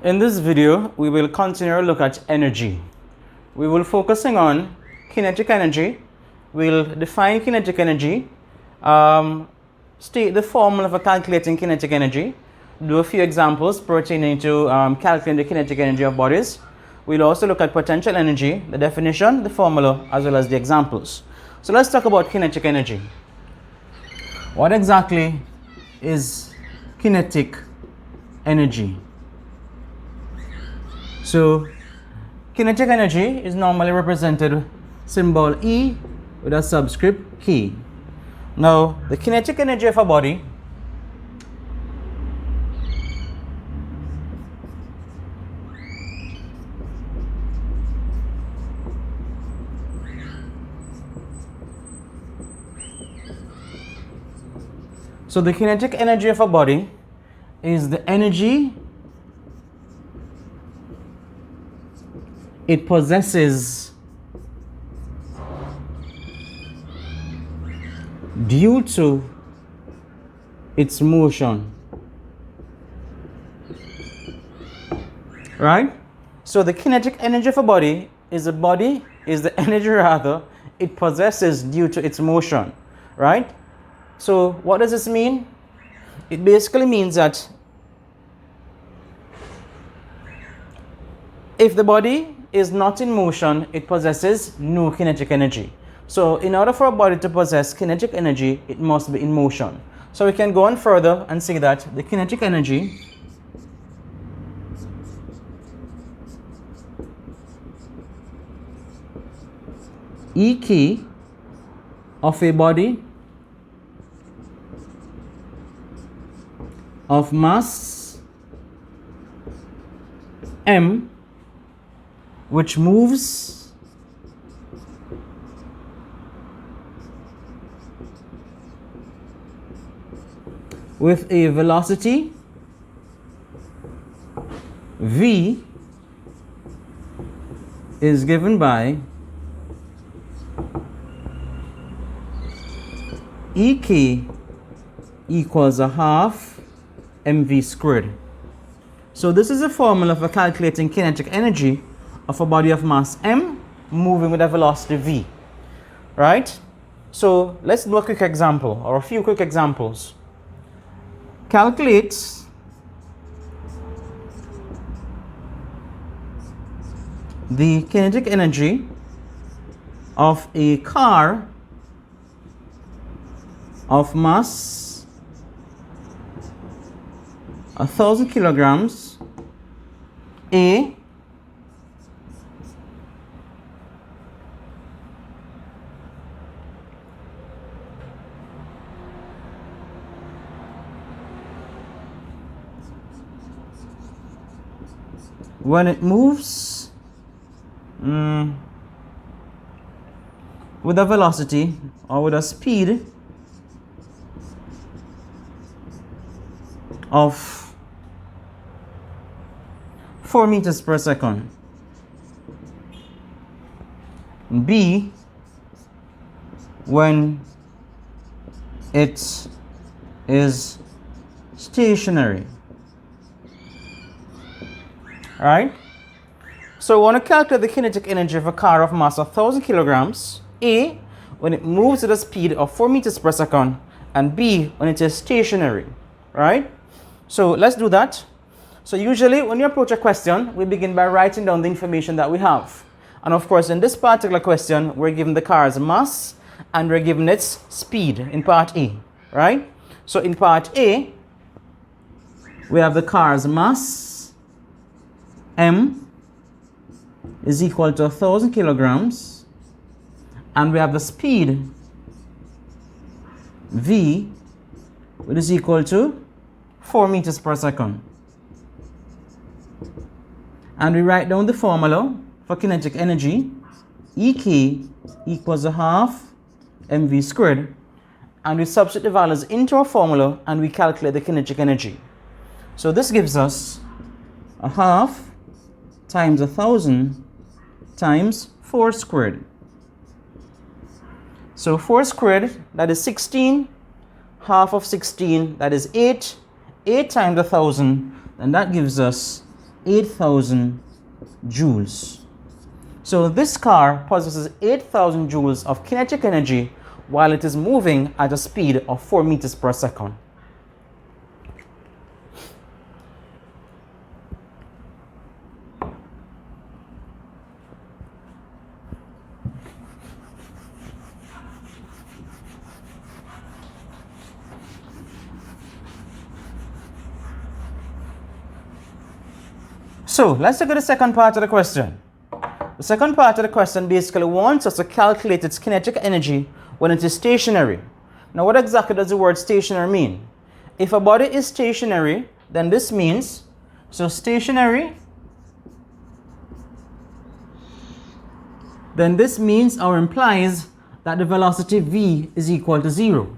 In this video, we will continue our look at energy. We will focusing on kinetic energy. We'll define kinetic energy, state the formula for calculating kinetic energy, do a few examples pertaining to calculating the kinetic energy of bodies. We'll also look at potential energy, the definition, the formula, as well as the examples. So let's talk about kinetic energy. What exactly is kinetic energy? So kinetic energy is normally represented symbol E with a subscript K. Now, the kinetic energy of a body is the energy it possesses due to its motion. Right? So the kinetic energy of a body is the energy rather it possesses due to its motion. Right? So what does this mean? It basically means that if the body is not in motion, it possesses no kinetic energy. So in order for a body to possess kinetic energy, it must be in motion. So we can go on further and say that the kinetic energy EK of a body of mass m which moves with a velocity v is given by EK equals a half mv squared. So this is a formula for calculating kinetic energy of a body of mass m moving with a velocity v. Right? So let's do a quick example or a few quick examples. Calculate the kinetic energy of a car of mass 1,000 kilograms A when it moves with a velocity or with a speed of 4 meters per second. B when it is stationary. Right? So we want to calculate the kinetic energy of a car of mass 1,000 kilograms, A, when it moves at a speed of 4 meters per second, and B, when it is stationary. Right? So let's do that. So usually when you approach a question, we begin by writing down the information that we have. And of course, in this particular question, we're given the car's mass and we're given its speed in part A. Right? So in part A, we have the car's mass m is equal to 1,000 kilograms, and we have the speed v, which is equal to 4 meters per second. And we write down the formula for kinetic energy. EK equals a half mv squared, and we substitute the values into our formula and we calculate the kinetic energy. So this gives us a half times 1,000 times 4 squared. So 4 squared, that is 16. Half of 16, that is 8. 8 times 1,000, and that gives us 8,000 joules. So this car possesses 8,000 joules of kinetic energy while it is moving at a speed of 4 meters per second. So let's look at the second part of the question. The second part of the question basically wants us to calculate its kinetic energy when it is stationary. Now, what exactly does the word stationary mean? If a body is stationary, then this means, so stationary, then this means or implies that the velocity v is equal to 0.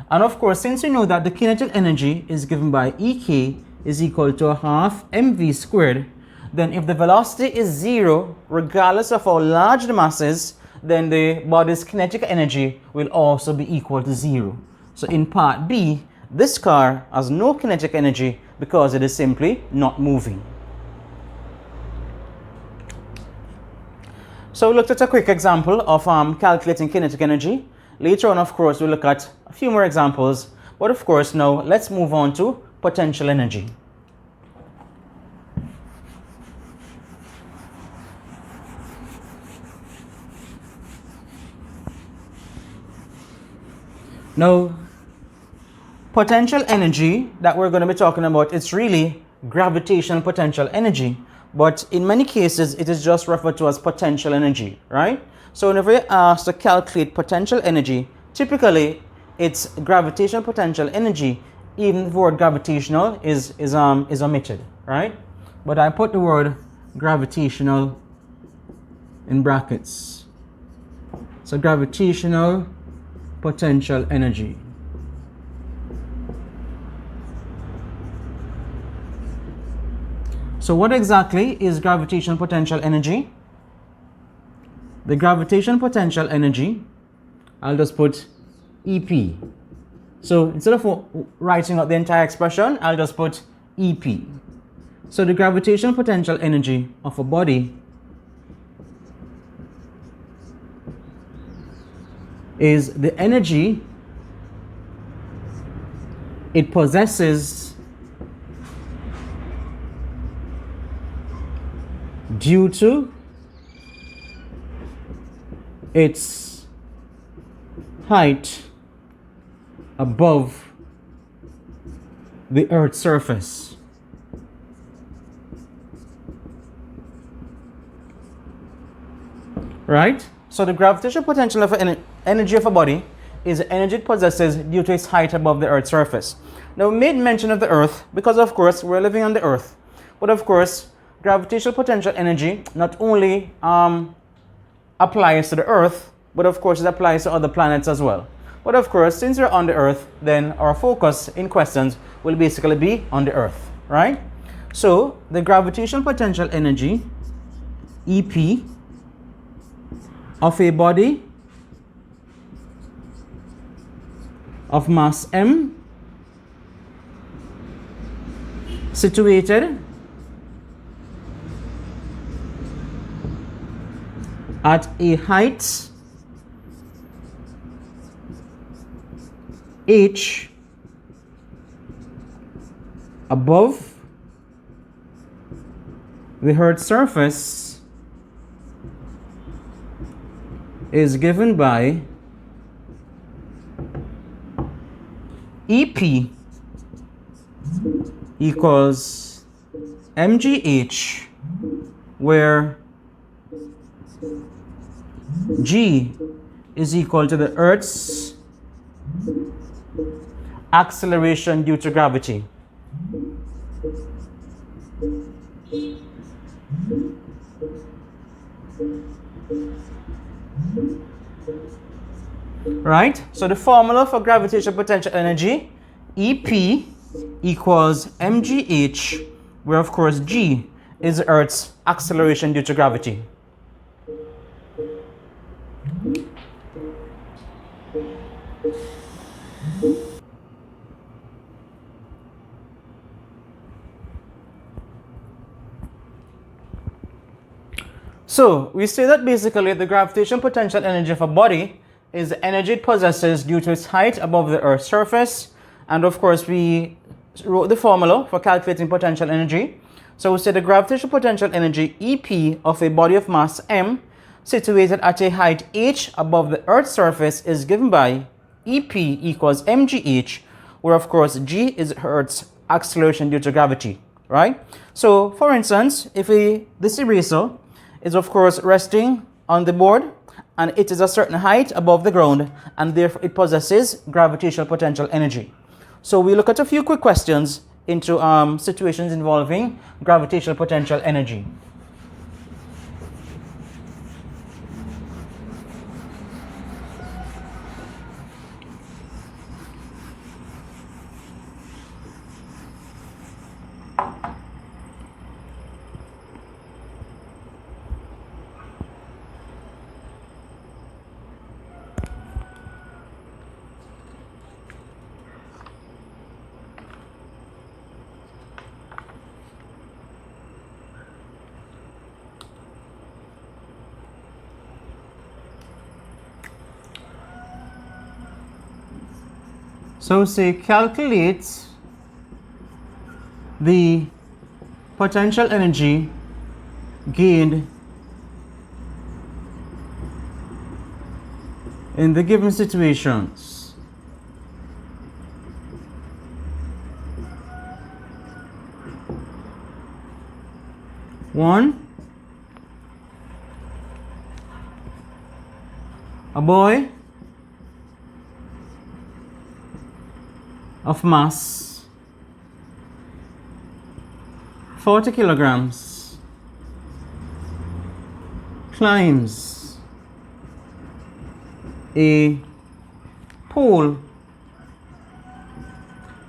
And of course, since we know that the kinetic energy is given by Ek is equal to a half mv squared, then if the velocity is 0, regardless of how large the mass is, then the body's kinetic energy will also be equal to 0. So in part B, this car has no kinetic energy because it is simply not moving. So we looked at a quick example of calculating kinetic energy. Later on, of course, we'll look at a few more examples. But of course, now let's move on to potential energy. Now, potential energy that we're going to be talking about, it's really gravitational potential energy. But in many cases, it is just referred to as potential energy, right? So whenever you're asked to calculate potential energy, typically it's gravitational potential energy, even the word gravitational is omitted, right? But I put the word gravitational in brackets. So gravitational potential energy. So what exactly is gravitational potential energy? The gravitational potential energy, I'll just put EP. So instead of writing out the entire expression, I'll just put EP. So the gravitational potential energy of a body is the energy it possesses due to its height above the Earth's surface. Right? So the gravitational potential of energy of a body is the energy it possesses due to its height above the Earth's surface. Now, we made mention of the Earth because, of course, we're living on the Earth. But, of course, gravitational potential energy not only applies to the Earth, but, of course, it applies to other planets as well. But, of course, since we're on the Earth, then our focus in questions will basically be on the Earth, right? So, the gravitational potential energy, EP, of a body of mass m situated at a height h above the Earth's surface is given by EP equals mgh, where g is equal to the Earth's acceleration due to gravity. Right? So the formula for gravitational potential energy, EP equals mgh, where of course g is the Earth's acceleration due to gravity. So we say that basically the gravitational potential energy of a body is the energy it possesses due to its height above the Earth's surface. And of course, we wrote the formula for calculating potential energy. So we say the gravitational potential energy EP of a body of mass m situated at a height h above the Earth's surface is given by EP equals mgh, where of course g is Earth's acceleration due to gravity, right? So for instance, if this eraser is of course resting on the board and it is a certain height above the ground, and therefore it possesses gravitational potential energy. So we look at a few quick questions into situations involving gravitational potential energy. So say calculate the potential energy gained in the given situations. One, a boy of mass 40 kilograms climbs a pole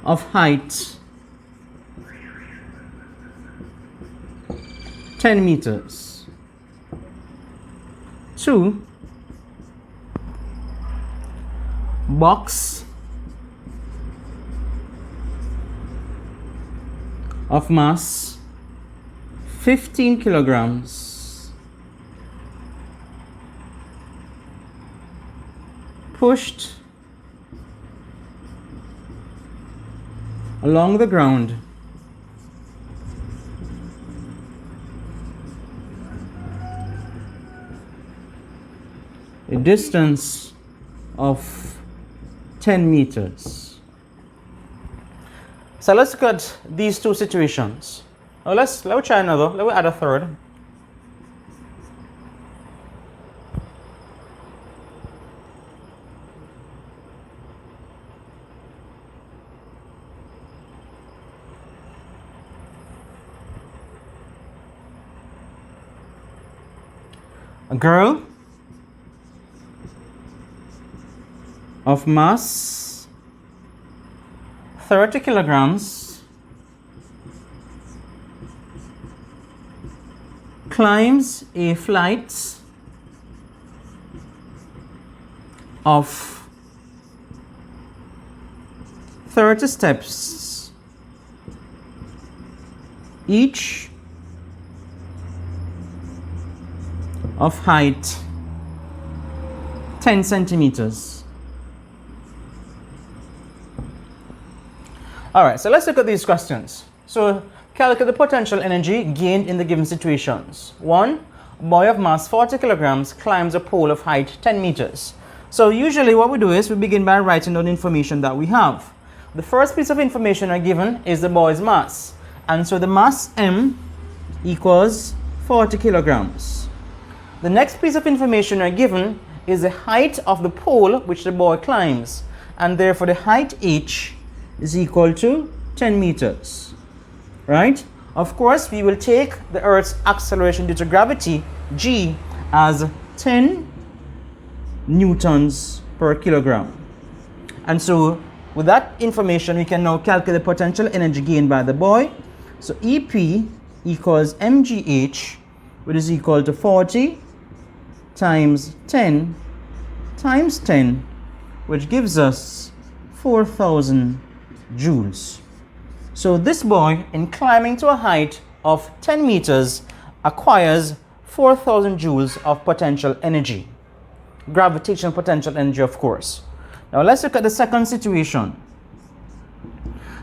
of height 10 meters. 2, box of mass 15 kilograms pushed along the ground a distance of 10 meters. So let's look at these two situations. Now let's try another. Let me add a third. A girl of mass 30 kilograms climbs a flight of 30 steps, each of height 10 centimeters. All right, so let's look at these questions. So calculate the potential energy gained in the given situations. 1, a boy of mass 40 kilograms climbs a pole of height 10 meters. So usually what we do is we begin by writing down the information that we have. The first piece of information we're given is the boy's mass. And so the mass M equals 40 kilograms. The next piece of information we're given is the height of the pole which the boy climbs. And therefore the height H is equal to 10 meters, right? Of course, we will take the Earth's acceleration due to gravity, G, as 10 newtons per kilogram. And so, with that information, we can now calculate the potential energy gained by the boy. So, EP equals mgh, which is equal to 40 times 10 times 10, which gives us 4,000 joules. So this boy, in climbing to a height of 10 meters, acquires 4,000 joules of potential energy. Gravitational potential energy, of course. Now let's look at the second situation.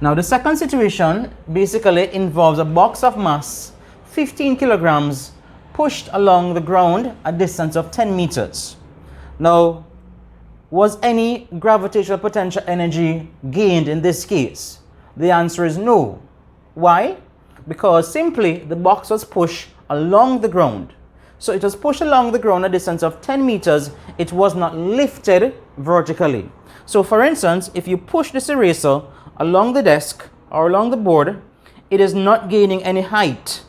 Now the second situation basically involves a box of mass 15 kilograms pushed along the ground a distance of 10 meters. Now, was any gravitational potential energy gained in this case? The answer is no. Why? Because simply the box was pushed along the ground. So it was pushed along the ground a distance of 10 meters. It was not lifted vertically. So for instance, if you push this eraser along the desk or along the board, it is not gaining any height.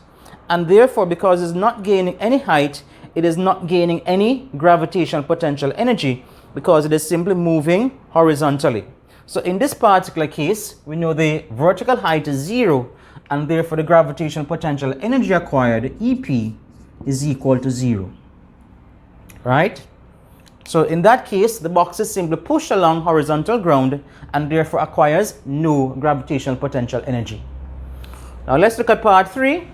And therefore, because it's not gaining any height, it is not gaining any gravitational potential energy because it is simply moving horizontally. So in this particular case, we know the vertical height is 0, and therefore the gravitational potential energy acquired, EP, is equal to 0. Right? So in that case, the box is simply pushed along horizontal ground and therefore acquires no gravitational potential energy. Now let's look at part 3.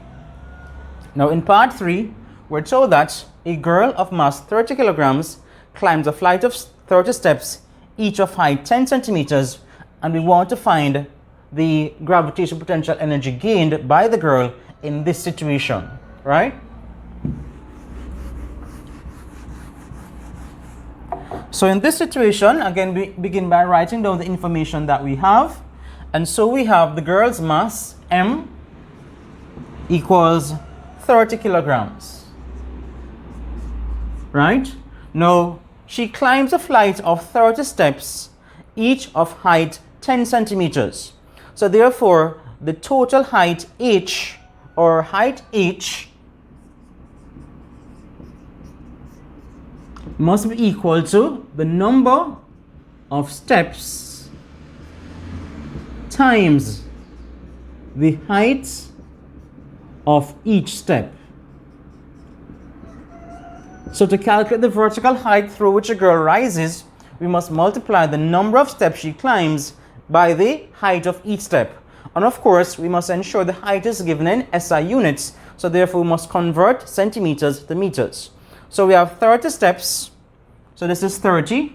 Now in part 3, we're told that a girl of mass 30 kilograms climbs a flight of 30 steps, each of height 10 centimeters, and we want to find the gravitational potential energy gained by the girl in this situation, right? So in this situation, again, we begin by writing down the information that we have. And so we have the girl's mass, M, equals 30 kilograms, right? Now, she climbs a flight of 30 steps, each of height 10 centimeters. So therefore, the total height H, or height H, must be equal to the number of steps times the height of each step. So to calculate the vertical height through which a girl rises, we must multiply the number of steps she climbs by the height of each step. And of course, we must ensure the height is given in SI units, so therefore we must convert centimeters to meters. So we have 30 steps, so this is 30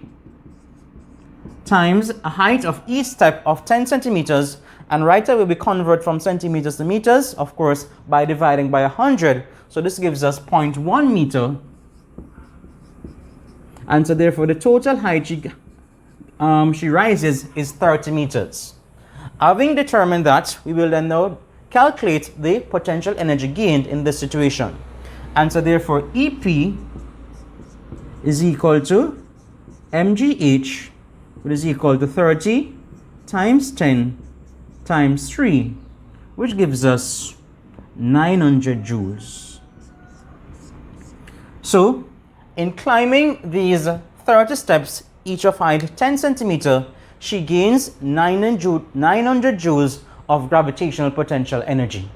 times a height of each step of 10 centimeters, and right away we convert from centimeters to meters, of course, by dividing by 100. So this gives us 0.1 meter, and so therefore the total height she rises is 30 meters. Having determined that, we will then now calculate the potential energy gained in this situation. And so therefore EP is equal to mgh, which is equal to 30 times 10 times 3, which gives us 900 joules. So in climbing these 30 steps, each of height 10 centimeter, she gains 900 joules of gravitational potential energy.